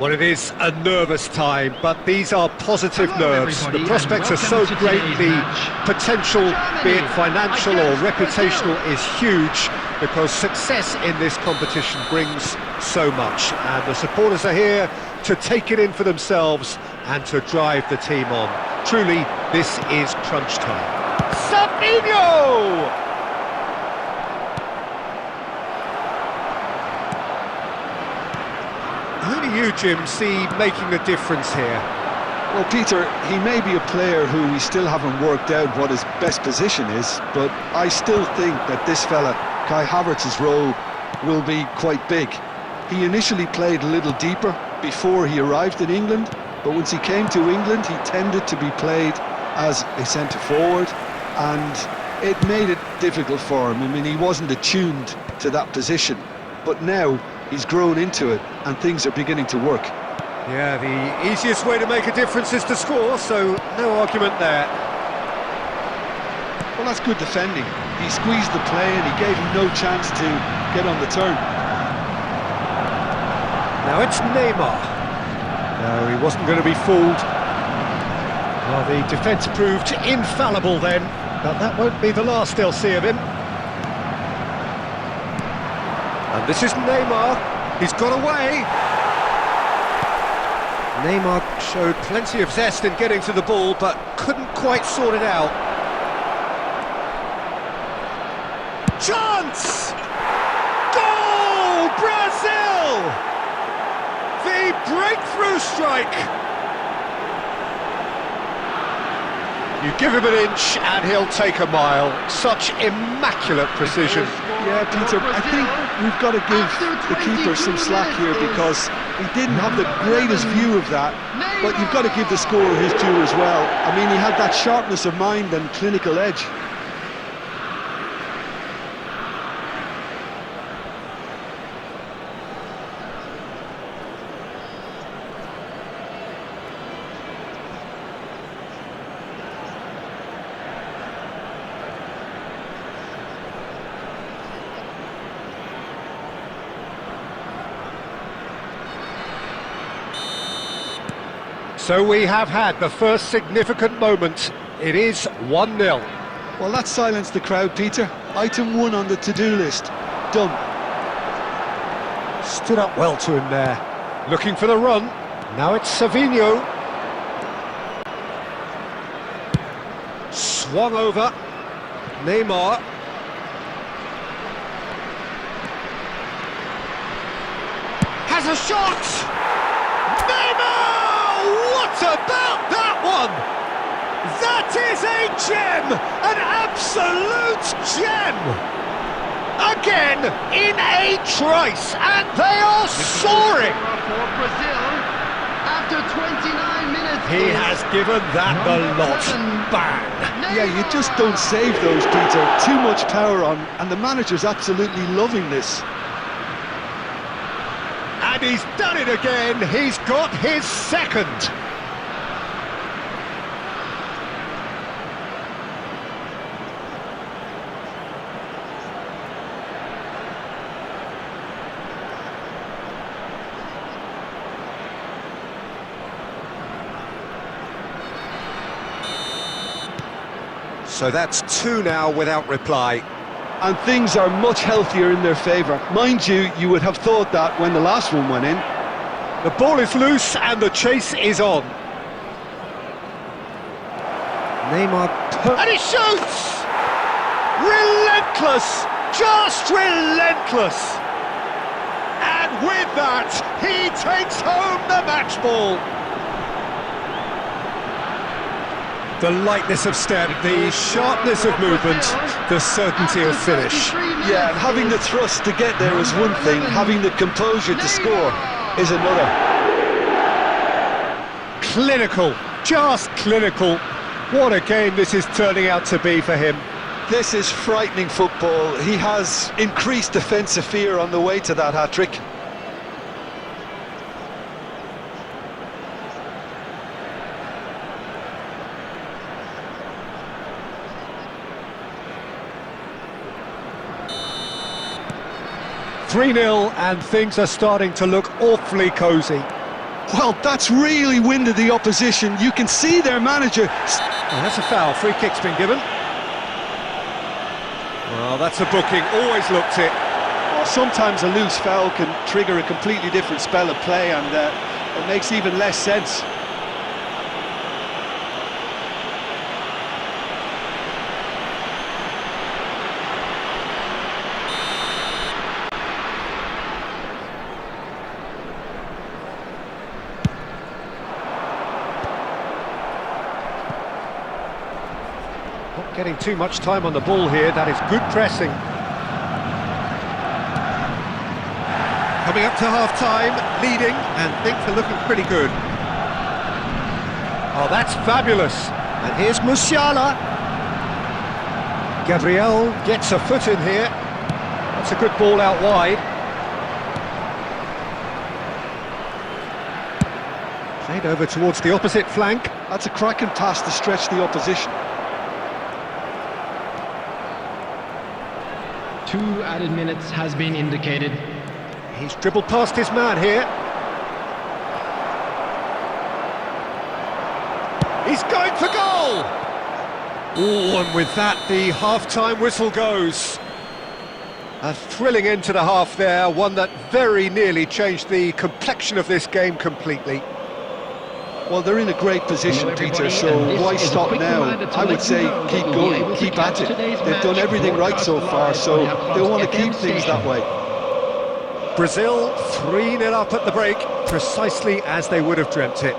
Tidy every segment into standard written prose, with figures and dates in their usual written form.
Well, it is a nervous time, but these are positive nerves. The prospects are so great, the potential, be it financial or reputational, is huge because success in this competition brings so much. And the supporters are here to take it in for themselves and to drive the team on. Truly, this is crunch time. Savinho! Who do you, Jim, see making the difference here? Well, Peter, he may be a player who we still haven't worked out what his best position is, but I still think that this fella, Kai Havertz's role, will be quite big. He initially played a little deeper before he arrived in England, but once he came to England, he tended to be played as a centre-forward, and it made it difficult for him. I mean, he wasn't attuned to that position, but now he's grown into it, and things are beginning to work. Yeah, the easiest way to make a difference is to score, so no argument there. Well, that's good defending. He squeezed the play and he gave him no chance to get on the turn. Now it's Neymar. No, he wasn't going to be fooled. Well, the defence proved infallible then, but that won't be the last they'll see of him. And this is Neymar. He's got away. Neymar showed plenty of zest in getting to the ball, but couldn't quite sort it out. Chance! Goal! Brazil! The breakthrough strike! You give him an inch and he'll take a mile. Such immaculate precision. Yeah, Peter, I think we've got to give the keeper some slack here because he didn't have the greatest view of that, but you've got to give the scorer his due as well. I mean, he had that sharpness of mind and clinical edge. So we have had the first significant moment. It is 1-0. Well, that silenced the crowd, Peter. Item 1 on the to-do list. Done. Stood up well to him there. Looking for the run. Now it's Savinho. Swung over. Neymar. Has a shot! Neymar! What about that one? That is a gem! An absolute gem! Again, in a trice, and they are soaring! For Brazil, after 29 minutes... He has given that the lot. Bang! Yeah, you just don't save those, Peter. Too much power on, and the manager's absolutely loving this. And he's done it again. He's got his second. So that's 2 now without reply. And things are much healthier in their favour. Mind you, you would have thought that when the last one went in. The ball is loose and the chase is on. Neymar... And he shoots! Relentless! Just relentless! And with that, he takes home the match ball. The lightness of step, the sharpness of movement, the certainty of finish. Yeah, and having the thrust to get there is one thing, having the composure to score is another. Clinical, just clinical. What a game this is turning out to be for him. This is frightening football. He has increased defensive fear on the way to that hat-trick. Three 3-0 and things are starting to look awfully cosy. Well, that's really winded the opposition. You can see their manager... Oh, that's a foul. Free kick's been given. Well, that's a booking. Always looked it. Well, sometimes a loose foul can trigger a completely different spell of play, and it makes even less sense. Not getting too much time on the ball here. That is good pressing. Coming up to half-time, leading, and things are looking pretty good. Oh, that's fabulous. And here's Musiala. Gabriel gets a foot in here. That's a good ball out wide. Played over towards the opposite flank. That's a cracking pass to stretch the opposition. 2 added minutes has been indicated. He's dribbled past his man here. He's going for goal! Oh, and with that, the half-time whistle goes. A thrilling end to the half there, one that very nearly changed the complexion of this game completely. Well, they're in a great position, Peter, so why stop now? I would say keep going, keep at it. They've done everything right so far, so they'll want to keep things that way. Brazil 3-0 up at the break, precisely as they would have dreamt it.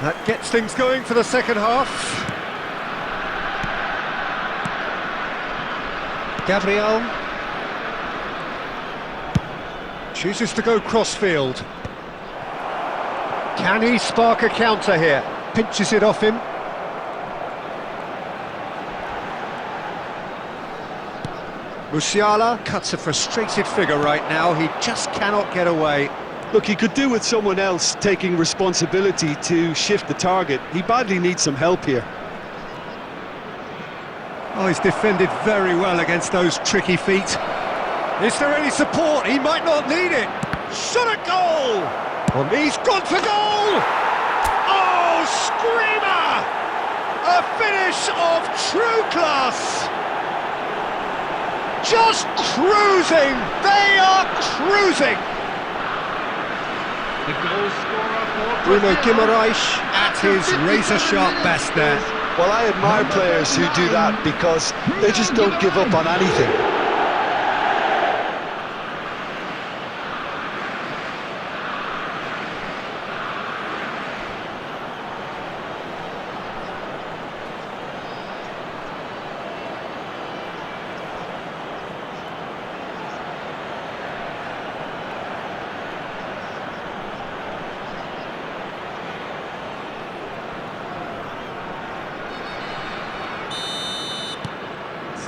That gets things going for the second half. Gabriel chooses to go crossfield. Can he spark a counter here? Pinches it off him. Musiala cuts a frustrated figure right now. He just cannot get away. Look, he could do with someone else taking responsibility to shift the target. He badly needs some help here. Oh, he's defended very well against those tricky feet. Is there any support? He might not need it. Shot at goal! And he's gone for goal! Oh, screamer! A finish of true class! Just cruising! They are cruising! The goal scorer for Bruno Brazil. Guimaraes at his razor-sharp best there. Well, I admire players who do that because they just don't give up on anything.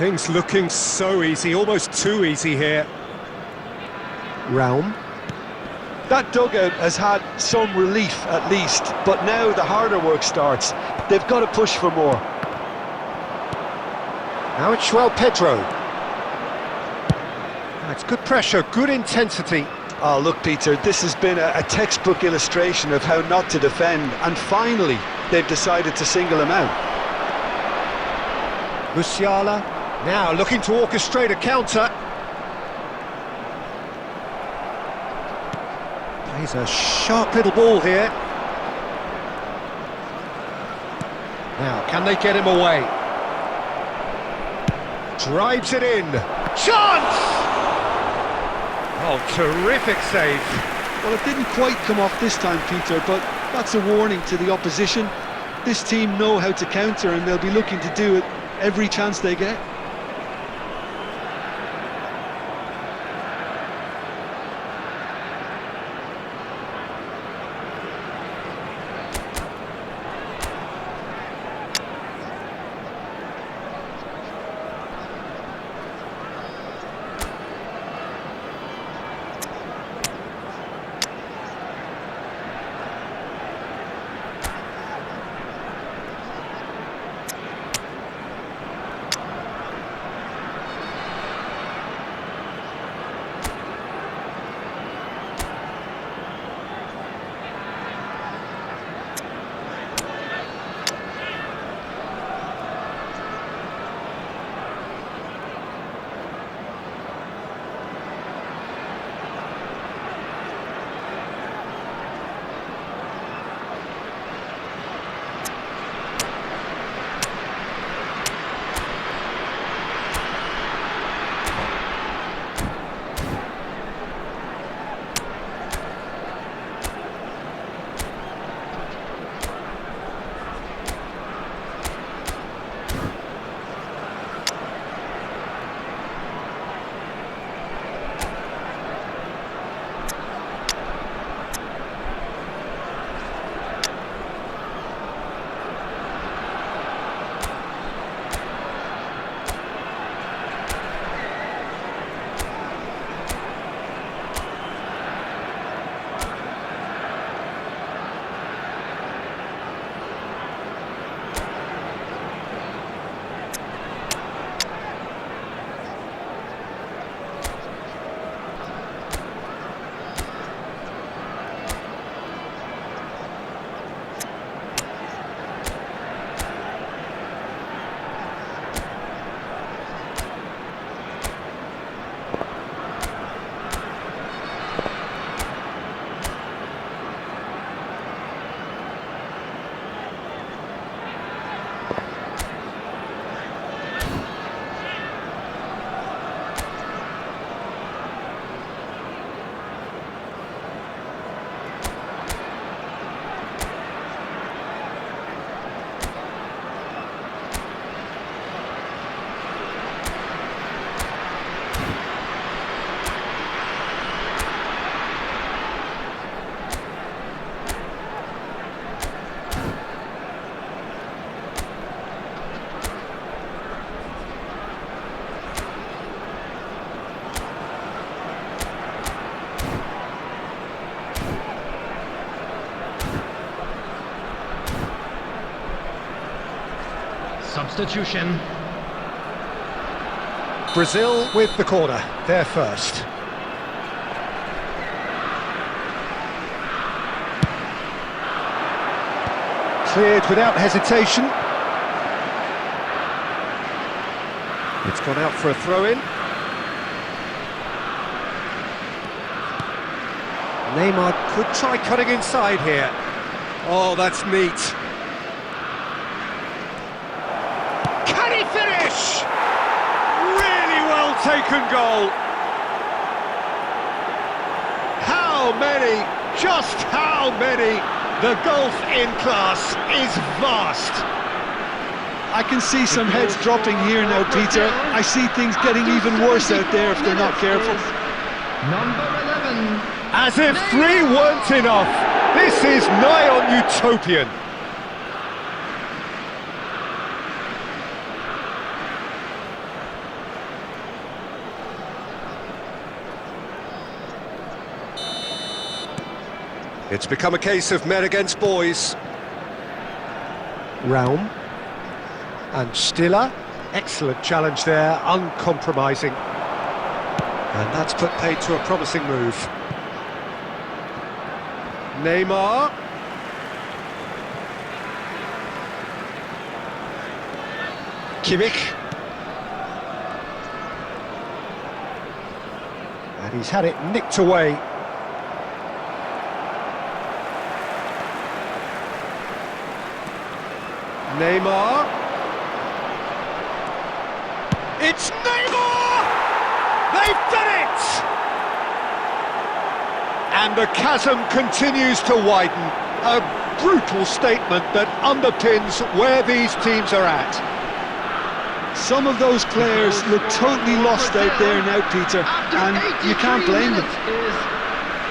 Things looking so easy, almost too easy here. Raum. That dugout has had some relief at least, but now the harder work starts. They've got to push for more. Now it's João Pedro. It's good pressure, good intensity. Oh, look, Peter, this has been a textbook illustration of how not to defend, and finally they've decided to single him out. Musiala now looking to orchestrate a counter. Plays a sharp little ball here. Now, can they get him away? Drives it in. Chance! Oh, terrific save. Well, it didn't quite come off this time, Peter, but that's a warning to the opposition. This team know how to counter, and they'll be looking to do it every chance they get. substitution. Brazil with the corner, they're first. Cleared without hesitation. It's gone out for a throw-in. Neymar could try cutting inside here. Oh, that's neat. Can he finish? Really well taken goal. How many? Just how many? The gulf in class is vast. I can see some heads dropping here now, Peter. I see things getting even worse out there if they're not careful. Number 11. As if 3 weren't enough. This is nigh on utopian. It's become a case of men against boys. Raum. And Stiller. Excellent challenge there, uncompromising. And that's put paid to a promising move. Neymar. Kimmich. And he's had it nicked away. Neymar. It's Neymar! They've done it! And the chasm continues to widen. A brutal statement that underpins where these teams are at. Some of those players look totally lost out there now, Peter, and you can't blame them. Is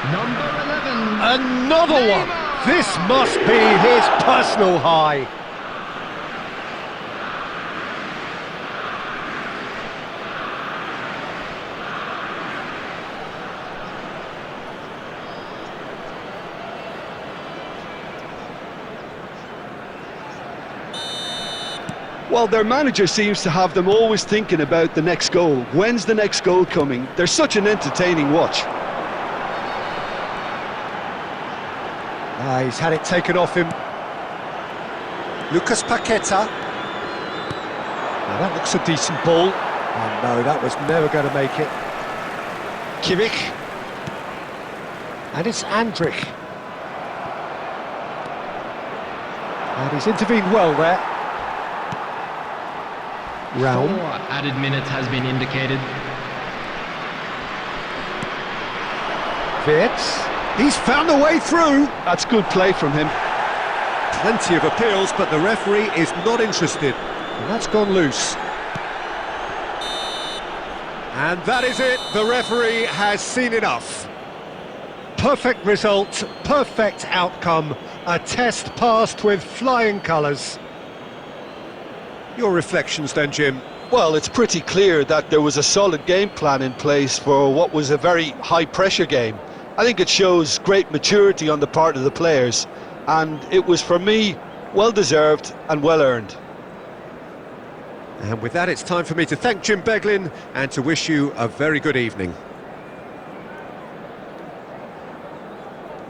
number 11. Another one! This must be his personal high. Well, their manager seems to have them always thinking about the next goal. When's the next goal coming? They're such an entertaining watch. He's had it taken off him. Lucas Paqueta. Now that looks a decent ball. Oh no, that was never going to make it. Kimmich. And it's Andrich. And he's intervened well there. Raum. 4 added minutes has been indicated. Wirtz. He's found a way through. That's good play from him. Plenty of appeals, but the referee is not interested. And that's gone loose. And that is it. The referee has seen enough. Perfect result, perfect outcome. A test passed with flying colours. Your reflections then, Jim? Well, it's pretty clear that there was a solid game plan in place for what was a very high-pressure game. I think it shows great maturity on the part of the players, and it was, for me, well-deserved and well-earned. And with that, it's time for me to thank Jim Beglin and to wish you a very good evening.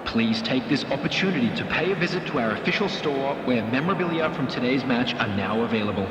Please take this opportunity to pay a visit to our official store where memorabilia from today's match are now available.